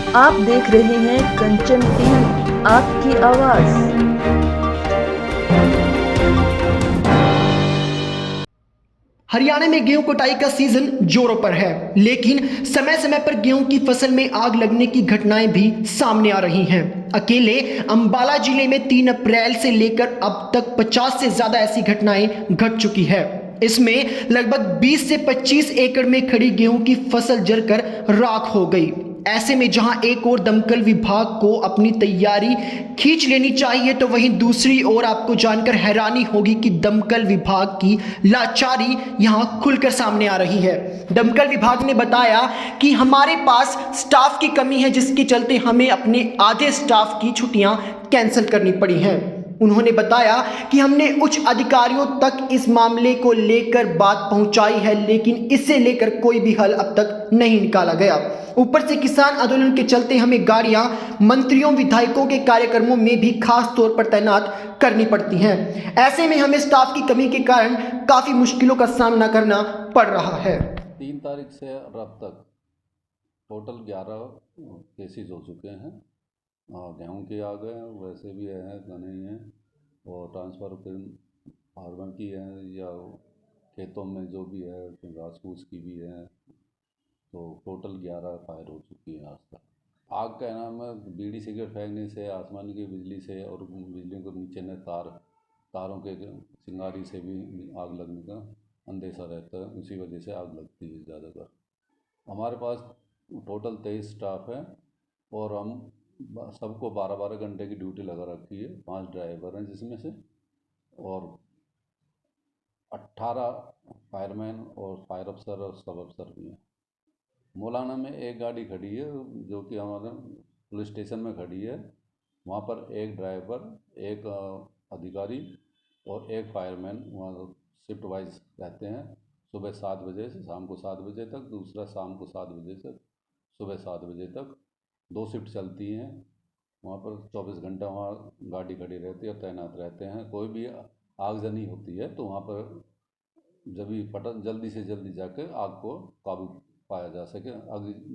आप देख रहे हैं कंचन टीवी, आपकी आवाज। हरियाणा में गेहूं कटाई का सीजन जोरों पर है, लेकिन समय समय पर गेहूं की फसल में आग लगने की घटनाएं भी सामने आ रही हैं। अकेले अंबाला जिले में 3 अप्रैल से लेकर अब तक 50 से ज्यादा ऐसी घटनाएं घट चुकी है। इसमें लगभग 20 से 25 एकड़ में खड़ी गेहूं की फसल जलकर राख हो गई। ऐसे में जहां एक और दमकल विभाग को अपनी तैयारी खींच लेनी चाहिए, तो वहीं दूसरी ओर आपको जानकर हैरानी होगी कि दमकल विभाग की लाचारी यहां खुलकर सामने आ रही है। दमकल विभाग ने बताया कि हमारे पास स्टाफ की कमी है, जिसके चलते हमें अपने आधे स्टाफ की छुट्टियां कैंसिल करनी पड़ी हैं। उन्होंने बताया कि हमने उच्च अधिकारियों तक इस मामले को लेकर बात पहुंचाई है, लेकिन इसे लेकर कोई भी हल अब तक नहीं निकाला गया। ऊपर से किसान आंदोलन के चलते हमें गाड़ियां मंत्रियों विधायकों के कार्यक्रमों में भी खास तौर पर तैनात करनी पड़ती हैं। ऐसे में हमें स्टाफ की कमी के कारण काफी मुश्किलों का सामना करना पड़ रहा है। 3 तारीख से अब तक टोटल 11 केसेस हो चुके हैं। गेहूँ के आ गए, वैसे भी हैं, गने हैं, और ट्रांसफ़र फार्मर की हैं या खेतों में जो भी है घास फूस की भी है। तो टोटल 11 फायर हो चुकी हैं आज तक। आग का नाम है बीड़ी सिगरेट फेंकने से, आसमान की बिजली से और बिजली को नीचे ने तारों के चिंगारी से भी आग लगने का अंदेशा रहता है। उसी वजह से आग लगती है ज़्यादातर। हमारे पास टोटल 23 स्टाफ है और हम सबको 12-12 घंटे की ड्यूटी लगा रखी है। 5 ड्राइवर हैं जिसमें से, और 18 फायरमैन और फायर अफसर और सब अफसर भी हैं। मौलाना में एक गाड़ी खड़ी है जो कि हमारे पुलिस स्टेशन में खड़ी है। वहाँ पर एक ड्राइवर, एक अधिकारी और एक फायरमैन वहाँ शिफ्ट वाइज रहते हैं। सुबह 7 बजे से शाम को 7 बजे तक, दूसरा शाम को 7 बजे से सुबह 7 बजे तक। 2 शिफ्ट चलती हैं। वहाँ पर 24 घंटा वहाँ गाड़ी खड़ी रहती है और तैनात रहते हैं। कोई भी आगजनी होती है तो वहाँ पर जल्दी से जल्दी जाकर आग को काबू पाया जा सके,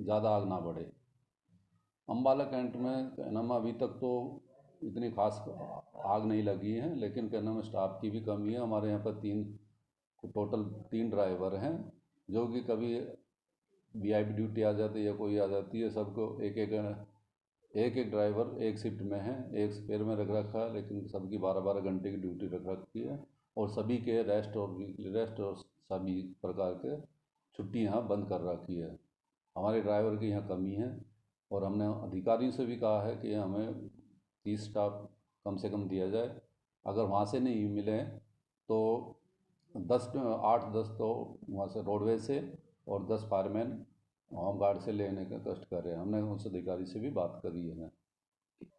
ज़्यादा आग ना बढ़े। अंबाला कैंट में कहना अभी तक तो इतनी खास आग नहीं लगी है, लेकिन कहना में स्टाफ की भी कमी है। हमारे यहाँ पर टोटल 3 ड्राइवर हैं, जो कि कभी वीआईपी ड्यूटी आ जाती है या कोई आ जाती है। सबको एक ड्राइवर एक शिफ्ट में है, एक स्पेयर में रख रखा है, लेकिन सबकी 12-12 घंटे की ड्यूटी रख रखी है। और सभी के रेस्ट और सभी प्रकार के छुट्टी यहाँ बंद कर रखी है। हमारे ड्राइवर की यहाँ कमी है और हमने अधिकारियों से भी कहा है कि हमें 30 स्टाफ कम से कम दिया जाए। अगर वहाँ से नहीं मिले तो 8-10 तो वहाँ से रोडवेज से और 10 फायरमैन होम गार्ड से लेने का कष्ट कर रहे हैं। हमने उस अधिकारी से भी बात करी है।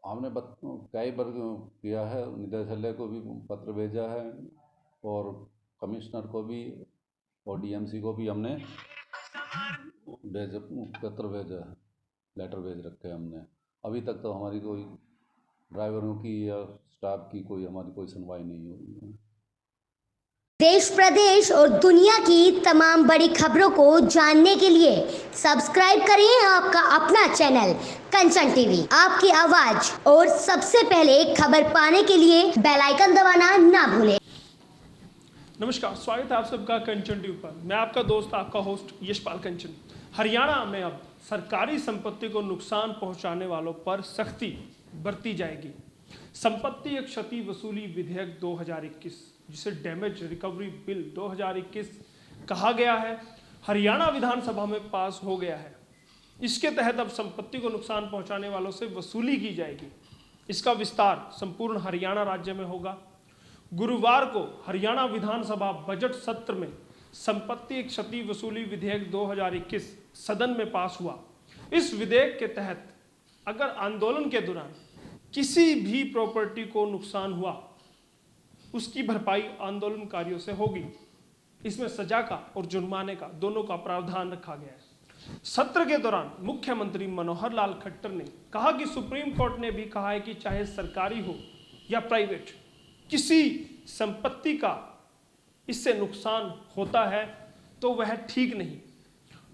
हमने कई बार किया है, निदेशालय को भी पत्र भेजा है और कमिश्नर को भी और डीएमसी को भी हमने पत्र भेजा है, लेटर भेज रखे हैं हमने। अभी तक तो हमारी कोई ड्राइवरों की या स्टाफ की हमारी कोई सुनवाई नहीं हुई है। देश प्रदेश और दुनिया की तमाम बड़ी खबरों को जानने के लिए सब्सक्राइब करिए आपका अपना चैनल कंचन टीवी, आपकी आवाज। और सबसे पहले खबर पाने के लिए बेल आइकन दबाना ना भूलें। नमस्कार, स्वागत है आप सबका कंचन टीवी पर। मैं आपका दोस्त, आपका होस्ट यशपाल कंचन। हरियाणा में अब सरकारी संपत्ति को नुकसान पहुंचाने वालों पर सख्ती बरती जाएगी। संपत्ति क्षति वसूली विधेयक 2021, जिसे डैमेज रिकवरी बिल 2021 कहा गया है, हरियाणा विधानसभा में पास हो गया है। इसके तहत अब संपत्ति को नुकसान पहुंचाने वालों से वसूली की जाएगी। इसका विस्तार संपूर्ण हरियाणा राज्य में होगा। गुरुवार को हरियाणा विधानसभा बजट सत्र में संपत्ति क्षति वसूली विधेयक 2021 सदन में पास हुआ। इस विधेयक के तहत अगर आंदोलन के दौरान किसी भी प्रॉपर्टी को नुकसान हुआ, उसकी भरपाई आंदोलनकारियों से होगी। इसमें सजा का और जुर्माने का दोनों का प्रावधान रखा गया है। सत्र के दौरान मुख्यमंत्री मनोहर लाल खट्टर ने कहा कि सुप्रीम कोर्ट ने भी कहा है कि चाहे सरकारी हो या प्राइवेट, किसी संपत्ति का इससे नुकसान होता है तो वह ठीक नहीं।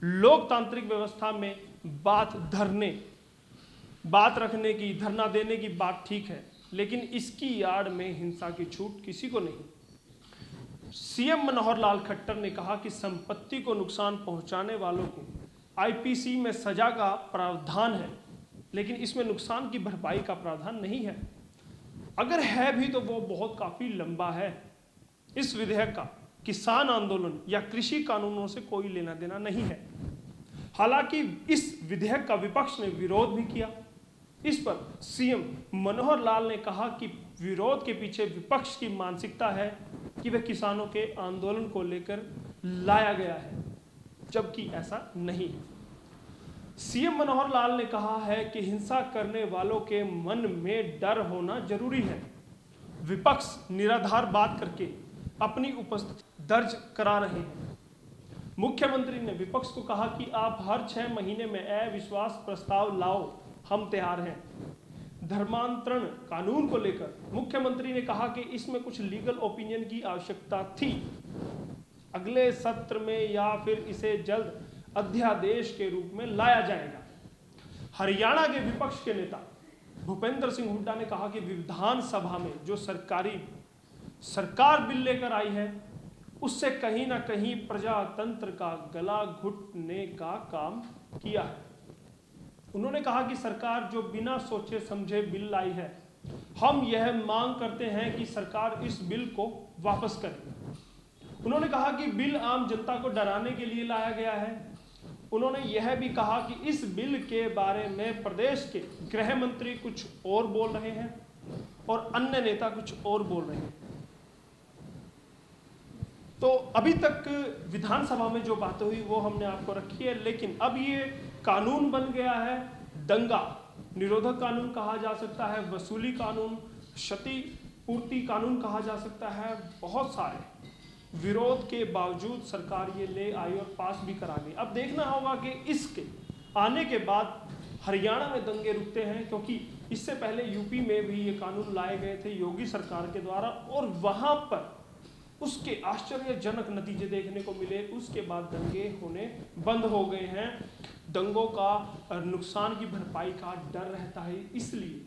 लोकतांत्रिक व्यवस्था में बात धरने बात रखने की, धरना देने की बात ठीक है, लेकिन इसकी आड़ में हिंसा की छूट किसी को नहीं। सीएम मनोहर लाल खट्टर ने कहा कि संपत्ति को नुकसान पहुंचाने वालों को आईपीसी में सजा का प्रावधान है, लेकिन इसमें नुकसान की भरपाई का प्रावधान नहीं है। अगर है भी तो वो बहुत काफी लंबा है। इस विधेयक का किसान आंदोलन या कृषि कानूनों से कोई लेना देना नहीं है। हालांकि इस विधेयक का विपक्ष ने विरोध भी किया। इस पर सीएम मनोहर लाल ने कहा कि विरोध के पीछे विपक्ष की मानसिकता है कि वह किसानों के आंदोलन को लेकर लाया गया है, जबकि ऐसा नहीं है। सीएम मनोहर लाल ने कहा है कि हिंसा करने वालों के मन में डर होना जरूरी है। विपक्ष निराधार बात करके अपनी उपस्थिति दर्ज करा रहे हैं। मुख्यमंत्री ने विपक्ष को कहा कि आप हर 6 महीने में अविश्वास प्रस्ताव लाओ, हम तैयार हैं। धर्मांतरण कानून को लेकर मुख्यमंत्री ने कहा कि इसमें कुछ लीगल ओपिनियन की आवश्यकता थी। अगले सत्र में या फिर इसे जल्द अध्यादेश के रूप में लाया जाएगा। हरियाणा के विपक्ष के नेता भूपेंद्र सिंह हुड्डा ने कहा कि विधानसभा में जो सरकार बिल लेकर आई है, उससे कहीं ना कहीं प्रजातंत्र का गला घुटने का काम किया है। उन्होंने कहा कि सरकार जो बिना सोचे समझे बिल लाई है, हम यह मांग करते हैं कि सरकार इस बिल को वापस करे। उन्होंने कहा कि बिल आम जनता को डराने के लिए लाया गया है। उन्होंने यह भी कहा कि इस बिल के बारे में प्रदेश के गृह मंत्री कुछ और बोल रहे हैं और अन्य नेता कुछ और बोल रहे हैं। तो अभी तक विधानसभा में जो बातें हुई वो हमने आपको रखी है, लेकिन अब ये कानून बन गया है। दंगा निरोधक कानून कहा जा सकता है, वसूली कानून, क्षतिपूर्ति कानून कहा जा सकता है। बहुत सारे विरोध के बावजूद सरकार ये ले आई और पास भी करा गई। अब देखना होगा कि इसके आने के बाद हरियाणा में दंगे रुकते हैं, क्योंकि इससे पहले यूपी में भी ये कानून लाए गए थे योगी सरकार के द्वारा और वहां पर उसके आश्चर्यजनक नतीजे देखने को मिले। उसके बाद दंगे होने बंद हो गए हैं। दंगों का नुकसान की भरपाई का डर रहता है, इसलिए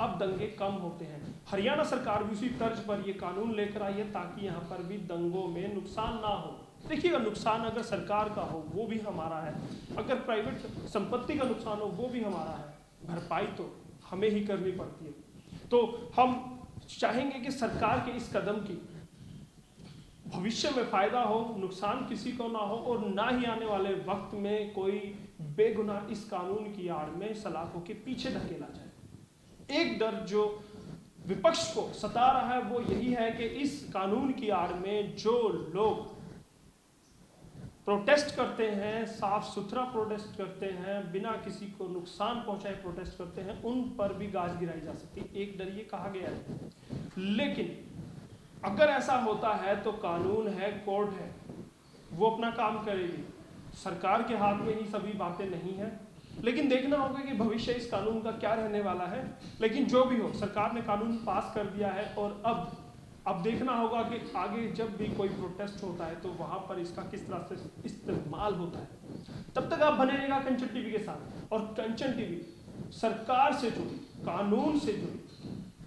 अब दंगे कम होते हैं। हरियाणा सरकार भी उसी तर्ज पर ये कानून लेकर आई है ताकि यहाँ पर भी दंगों में नुकसान ना हो। देखिएगा, नुकसान अगर सरकार का हो वो भी हमारा है, अगर प्राइवेट संपत्ति का नुकसान हो वो भी हमारा है, भरपाई तो हमें ही करनी पड़ती है। तो हम चाहेंगे कि सरकार के इस कदम की भविष्य में फायदा हो, नुकसान किसी को ना हो और ना ही आने वाले वक्त में कोई बेगुनाह इस कानून की आड़ में सलाखों के पीछे धकेला जाए। एक डर जो विपक्ष को सता रहा है वो यही है कि इस कानून की आड़ में जो लोग प्रोटेस्ट करते हैं, साफ सुथरा प्रोटेस्ट करते हैं, बिना किसी को नुकसान पहुंचाए प्रोटेस्ट करते हैं, उन पर भी गाज गिराई जा सकती है। एक डर ये कहा गया है। लेकिन अगर ऐसा होता है तो कानून है, कोर्ट है, वो अपना काम करेगी। सरकार के हाथ में ही सभी बातें नहीं है, लेकिन देखना होगा कि भविष्य इस कानून का क्या रहने वाला है। लेकिन जो भी हो, सरकार ने कानून पास कर दिया है और अब देखना होगा कि आगे जब भी कोई प्रोटेस्ट होता है तो वहां पर इसका किस तरह से इस्तेमाल होता है। तब तक आप बने रहिएगा कंचन टीवी के साथ, और कंचन टीवी सरकार से जुड़ी, कानून से जुड़ी,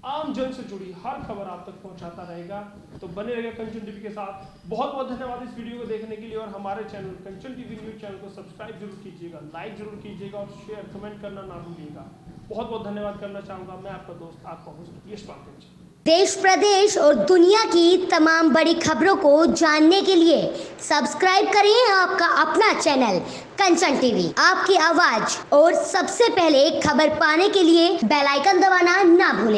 आम जन से जुड़ी हर खबर आप तक पहुंचाता रहेगा। तो बने रहिएगा कंचन टीवी के साथ। बहुत बहुत धन्यवाद इस वीडियो को देखने के लिए, और हमारे चैनल कंचन टीवी न्यूज चैनल को सब्सक्राइब जरूर कीजिएगा, लाइक जरूर कीजिएगा और शेयर कमेंट करना ना भूलिएगा। बहुत बहुत धन्यवाद करना चाहूंगा। मैं आपका दोस्त, आपका होस्ट यशपाल कंचन। देश प्रदेश और दुनिया की तमाम बड़ी खबरों को जानने के लिए सब्सक्राइब करिए आपका अपना चैनल कंचन टीवी। आपकी आवाज और सबसे पहले खबर पाने के लिए बेल आइकन दबाना ना भूलें।